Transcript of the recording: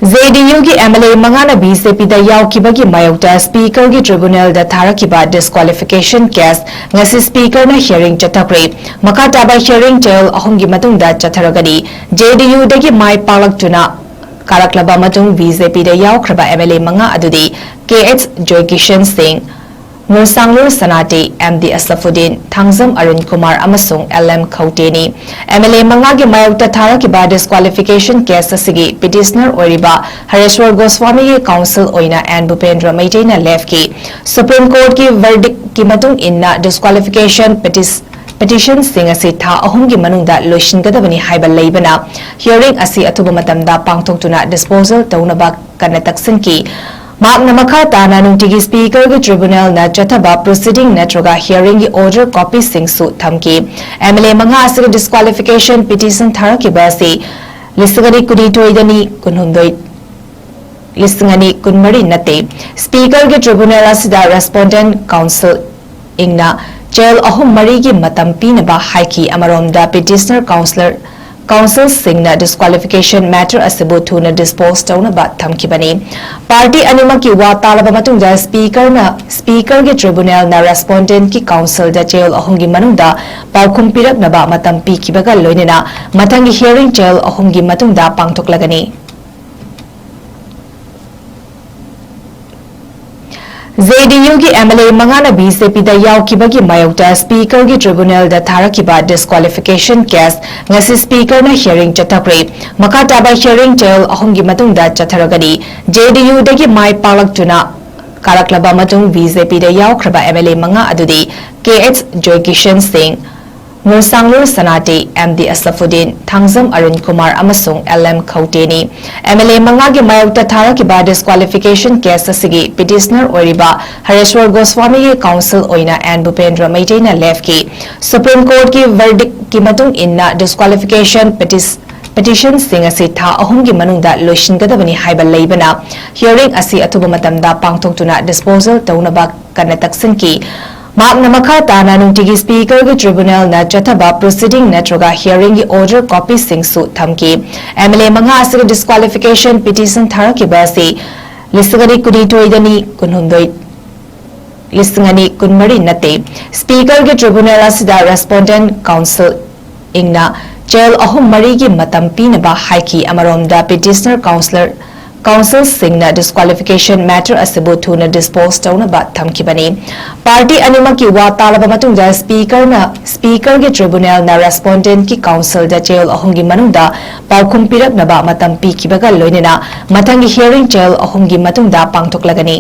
ꯖꯦꯗꯤꯌꯨ ꯒꯤ MLA ꯃꯉꯥꯅ BJP-ꯗ ꯌꯥꯎꯈꯤꯕꯒꯤ ꯃꯥꯌꯣꯛꯇ ꯁ꯭ꯄꯤꯀꯔꯒꯤ ꯇ꯭ꯔꯤꯕꯨꯅꯦꯜꯗ ꯊꯥꯔꯛꯈꯤꯕ ꯗꯤꯁꯀ꯭ꯋꯥꯂꯤꯐꯤꯀꯦꯁꯟ ꯀꯦꯁ ꯉꯁꯤ ꯁ꯭ꯄꯤꯀꯔꯅ ꯍꯤꯌꯔꯤꯡ ꯆꯠꯊꯈ꯭ꯔꯦ꯫ ꯃꯈꯥ ꯇꯥꯕ ꯍꯤꯌꯔꯤꯡ ꯆꯌꯣꯜ 3ꯒꯤ ꯃꯇꯨꯡꯗ ꯆꯠꯊꯔꯒꯅꯤ꯫ ꯖꯦꯗꯤꯌꯨꯗꯒꯤ ꯃꯥꯏ ꯄꯥꯛꯂꯛꯇꯨꯅ ꯀꯥꯔꯛꯂꯕ ꯃꯇꯨꯡ BJP-ꯗ ꯌꯥꯎꯈ꯭ꯔꯕ MLA ꯃꯉꯥ ꯑꯗꯨꯗꯤ 𝗬𝗓𝗔𝗦𝗓 𝗬𝗓𝗔𝗓𝗜𝗓 𝗬𝗑𝗘𝗔𝗐𝗓 𝗬𝗓𝗔𝗠𝗏𝗏𝗏 ꯑꯃꯁꯨꯡ 𝐿𝒑 MLA ꯃꯉꯥꯒꯤ ꯃꯥꯌꯣꯛꯇ ꯊꯥꯔꯛꯈꯤꯕ ꯗꯤꯁꯀ꯭ꯋꯥꯂꯤꯐꯤꯀꯦꯁꯟ ꯀꯦꯁ ꯑꯁꯤꯒꯤ ꯄꯤꯇꯤꯁꯅꯔ ꯑꯣꯏꯔꯤꯕ ꯍꯔꯦꯁ꯭ꯋꯔ ꯒꯣꯁ꯭ꯋꯥꯃꯤꯒꯤ ꯀꯥꯎꯟꯁꯤꯜ ꯑꯣꯏꯅ ꯅ꯭ꯌꯨꯇꯚ ꯁꯨꯄ꯭ꯔꯤꯝ ꯀꯣꯔꯠꯀꯤ ꯚꯔꯗꯤꯛꯀꯤ ꯃꯇꯨꯡ ꯏꯟꯅ ꯗꯤꯁꯀ꯭ꯋꯥꯂꯤꯐꯤꯀꯦꯁꯟ ꯄꯤꯇꯤꯁꯟꯁꯤꯡ ꯑꯁꯤ ꯊꯥ 3ꯒꯤ ꯃꯅꯨꯡꯗ ꯂꯣꯏꯁꯤꯟꯒꯗꯕꯅꯤ ꯍꯥꯏꯕ ꯂꯩꯕꯅ ꯍꯤꯌꯔꯤꯡ ꯑꯁꯤ ꯑꯊꯨꯕ ꯃꯇꯝꯗ ꯄꯥꯡꯊꯣꯛꯇꯨꯅ ꯗꯤꯁꯄꯣꯖꯦꯜ ꯇꯧꯅꯕ ꯀꯟꯅ ꯇꯛꯁꯤꯟꯈꯤ꯫ ꯃꯍꯥꯛꯅ ꯃꯈꯥ ꯇꯥꯅ ꯅꯨꯡꯇꯤꯒꯤ ꯁ꯭ꯄꯤꯀꯔꯒꯤ ꯇ꯭ꯔꯤꯕꯨꯅꯦꯜꯅ ꯆꯠꯊꯕ ꯄ꯭ꯔꯣꯁꯤꯗꯤꯡ ꯅꯠꯇ꯭ꯔꯒ ꯍꯤꯌꯔꯤꯡꯒꯤ ꯑꯣꯔꯗꯔ ꯀꯣꯄꯤꯁꯤꯡꯁꯨ ꯊꯝꯈꯤ꯫ MLA ꯃꯉꯥ ꯑꯁꯤꯒꯤ ꯗꯤꯁꯀ꯭ꯋꯥꯂꯤꯐꯤꯀꯦꯁꯟ ꯄꯤꯇꯤꯁꯟ ꯊꯥꯔꯛꯈꯤꯕ ꯑꯁꯤ 2022-2023 ꯅꯠꯇꯦ꯫ ꯁ꯭ꯄꯤꯀꯔꯒꯤ ꯇ꯭ꯔꯤꯕꯨꯅꯦꯜ ꯑꯁꯤꯗ ꯔꯦꯁꯄꯣꯟꯗꯦꯟꯠ ꯀꯥꯎꯟꯁꯤꯜ ꯏꯪꯅ ꯆꯌꯣꯜ 3-4ꯒꯤ ꯃꯇꯝ ꯄꯤꯅꯕ ꯍꯥꯏꯈꯤ꯫ ꯑꯃꯔꯣꯝꯗ ꯄꯤꯇꯤꯁꯅꯔ ꯀꯥꯎꯟꯁꯤꯜꯁꯤꯡꯅ ꯗꯤꯁꯀ꯭ꯋꯥꯂꯤꯐꯤꯀꯦꯁꯟ ꯃꯦꯇꯔ ꯑꯁꯤꯕꯨ ꯊꯨꯅ ꯗꯤꯁꯄꯣꯖ ꯇꯧꯅꯕ ꯊꯝꯈꯤꯕꯅꯤ꯫ ꯄꯥꯔꯇꯤ ꯑꯅꯤꯃꯛꯀꯤ ꯋꯥ ꯇꯥꯔꯕ ꯃꯇꯨꯡꯗ ꯁ꯭ꯄꯤꯀꯔꯒꯤ ꯇ꯭ꯔꯤꯕꯨꯅꯦꯜꯅ ꯔꯦꯁꯄꯣꯟꯗꯦꯟꯠꯀꯤ ꯀꯥꯎꯟꯁꯤꯜꯗ ꯆꯌꯣꯜ 3ꯒꯤ ꯃꯅꯨꯡꯗ ꯄꯥꯎꯈꯨꯝ ꯄꯤꯔꯛꯅꯕ ꯃꯇꯝ ꯄꯤꯈꯤꯕꯒ ꯂꯣꯏꯅꯅ ꯃꯊꯪꯒꯤ ꯍꯤꯌꯔꯤꯡ ꯆꯌꯣꯜ 3ꯒꯤ ꯃꯇꯨꯡꯗ ꯄꯥꯡꯊꯣꯛꯂꯒꯅꯤ꯫ ꯖꯦꯗꯤꯌꯨꯒꯤ MLA ꯃꯉꯥꯅ BJP-ꯗ ꯌꯥꯎꯈꯤꯕꯒꯤ ꯃꯥꯌꯣꯛꯇ ꯁ꯭ꯄꯤꯀꯔꯒꯤ ꯇ꯭ꯔꯤꯕꯨꯅꯦꯜꯗ ꯊꯥꯔꯛꯈꯤꯕ ꯗꯤꯁꯀ꯭ꯋꯥꯂꯤꯐꯤꯀꯦꯁꯟ ꯀꯦꯁ ꯉꯁꯤ ꯁ꯭ꯄꯤꯀꯔꯅ ꯍꯤꯌꯔꯤꯡ ꯆꯠꯊꯈ꯭ꯔꯦ꯫ ꯃꯈꯥ ꯇꯥꯕ ꯍꯤꯌꯔꯤꯡ ꯆꯌꯣꯜ 3ꯒꯤ ꯃꯇꯨꯡꯗ ꯆꯠꯊꯔꯒꯅꯤ꯫ JDU-ꯗꯒꯤ ꯃꯥꯏ ꯄꯥꯛꯂꯛꯇꯨꯅ ꯀꯥꯔꯛꯂꯕ ꯃꯇꯨꯡ BJP-ꯗ ꯌꯥꯎꯈ꯭ꯔꯕ MLA ꯃꯉꯥ ꯑꯗꯨꯗꯤ 𝗬𝗓𝗔𝗦𝗓 𝗬𝗓𝗔𝗓𝗓 𝗬𝗑𝗘𝗔𝗐𝗓 ꯑꯃꯁꯨꯡ 𝐿𝒑 MLA ꯃꯉꯥꯒꯤ ꯃꯥꯌꯣꯛꯇ ꯊꯥꯔꯛꯈꯤꯕ ꯗꯤꯁꯀ꯭ꯋꯥꯂꯤꯐꯤꯀꯦꯁꯟ ꯀꯦꯁ ꯑꯁꯤꯒꯤ ꯄꯤꯇꯤꯁꯅꯔ ꯑꯣꯏꯔꯤꯕ ꯍꯔꯦꯁ꯭ꯋꯔ ꯒꯣꯁ꯭ꯋꯥꯃꯤꯒꯤ ꯀꯥꯎꯟꯁꯤꯜ ꯑꯣꯏꯅ ꯅ꯭ꯌꯨꯇꯚ ꯁꯨꯄ꯭ꯔꯤꯝ ꯀꯣꯔꯠꯀꯤ ꯚꯔꯗꯤꯛꯀꯤ ꯃꯇꯨꯡ ꯏꯟꯅ ꯗꯤꯁꯀ꯭ꯋꯥꯂꯤꯐꯤꯀꯦꯁꯟ ꯄꯤꯇꯤꯁꯟꯁꯤꯡ ꯑꯁꯤ ꯊꯥ 3ꯒꯤ ꯃꯅꯨꯡꯗ ꯂꯣꯏꯁꯤꯟꯒꯗꯕꯅꯤ ꯍꯥꯏꯕ ꯂꯩꯕꯅ ꯍꯤꯌꯔꯤꯡ ꯑꯁꯤ ꯑꯊꯨꯕ ꯃꯇꯝꯗ ꯄꯥꯡꯊꯣꯛꯇꯨꯅ ꯗꯤꯁꯄꯣꯖꯦꯜ ꯇꯧꯅꯕ ꯀꯟꯅ ꯇꯛꯁꯤꯟꯈꯤ꯫ ꯃꯍꯥꯛꯅ ꯃꯈꯥ ꯇꯥꯅ ꯅꯨꯡꯇꯤꯒꯤ ꯁ꯭ꯄꯤꯀꯔꯒꯤ ꯇ꯭ꯔꯤꯕꯨꯅꯦꯜꯅ ꯆꯠꯊꯕ ꯄ꯭ꯔꯣꯁꯤꯗꯤꯡ ꯅꯠꯇ꯭ꯔꯒ ꯍꯤꯌꯔꯤꯡꯒꯤ ꯑꯣꯔꯗꯔ ꯀꯣꯄꯤꯁꯤꯡꯁꯨ ꯊꯝꯈꯤ꯫ MLA ꯃꯉꯥ ꯑꯁꯤꯒꯤ ꯗꯤꯁꯀ꯭ꯋꯥꯂꯤꯐꯤꯀꯦꯁꯟ ꯄꯤꯇꯤꯁꯟ ꯊꯥꯔꯛꯈꯤꯕ ꯑꯁꯤ 2022-2023 ꯅꯠꯇꯦ꯫ ꯁ꯭ꯄꯤꯀꯔꯒꯤ ꯇ꯭ꯔꯤꯕꯨꯅꯦꯜ ꯑꯁꯤꯗ ꯔꯦꯁꯄꯣꯟꯗꯦꯟꯠ ꯀꯥꯎꯟꯁꯤꯜ ꯏꯪꯅ ꯆꯌꯣꯜ 3-4ꯒꯤ ꯃꯇꯝ ꯄꯤꯅꯕ ꯍꯥꯏꯈꯤ꯫ ꯑꯃꯔꯣꯝꯗ ꯄꯤꯇꯤꯁꯅꯔ ꯀꯥꯎꯟꯁꯤꯜꯁꯤꯡꯅ ꯗꯤꯁꯀ꯭ꯋꯥꯂꯤꯐꯤꯀꯦꯁꯟ ꯃꯦꯇꯔ ꯑꯁꯤꯕꯨ ꯊꯨꯅ ꯗꯤꯁꯄꯣꯖ ꯇꯧꯅꯕ ꯊꯝꯈꯤꯕꯅꯤ꯫ ꯄꯥꯔꯇꯤ ꯑꯅꯤꯃꯛꯀꯤ ꯋꯥ ꯇꯥꯔꯕ ꯃꯇꯨꯡꯗ ꯁ꯭ꯄꯤꯀꯔꯒꯤ ꯇ꯭ꯔꯤꯕꯨꯅꯦꯜꯅ ꯔꯦꯁꯄꯣꯟꯗꯦꯟꯠꯀꯤ ꯀꯥꯎꯟꯁꯤꯜꯗ ꯆꯌꯣꯜ 3ꯒꯤ ꯃꯅꯨꯡꯗ ꯄꯥꯎꯈꯨꯝ ꯄꯤꯔꯛꯅꯕ ꯃꯇꯝ ꯄꯤꯈꯤꯕꯒ ꯂꯣꯏꯅꯅ ꯃꯊꯪꯒꯤ ꯍꯤꯌꯔꯤꯡ ꯆꯌꯣꯜ 3ꯒꯤ ꯃꯇꯨꯡꯗ ꯄꯥꯡꯊꯣꯛꯂꯒꯅꯤ꯫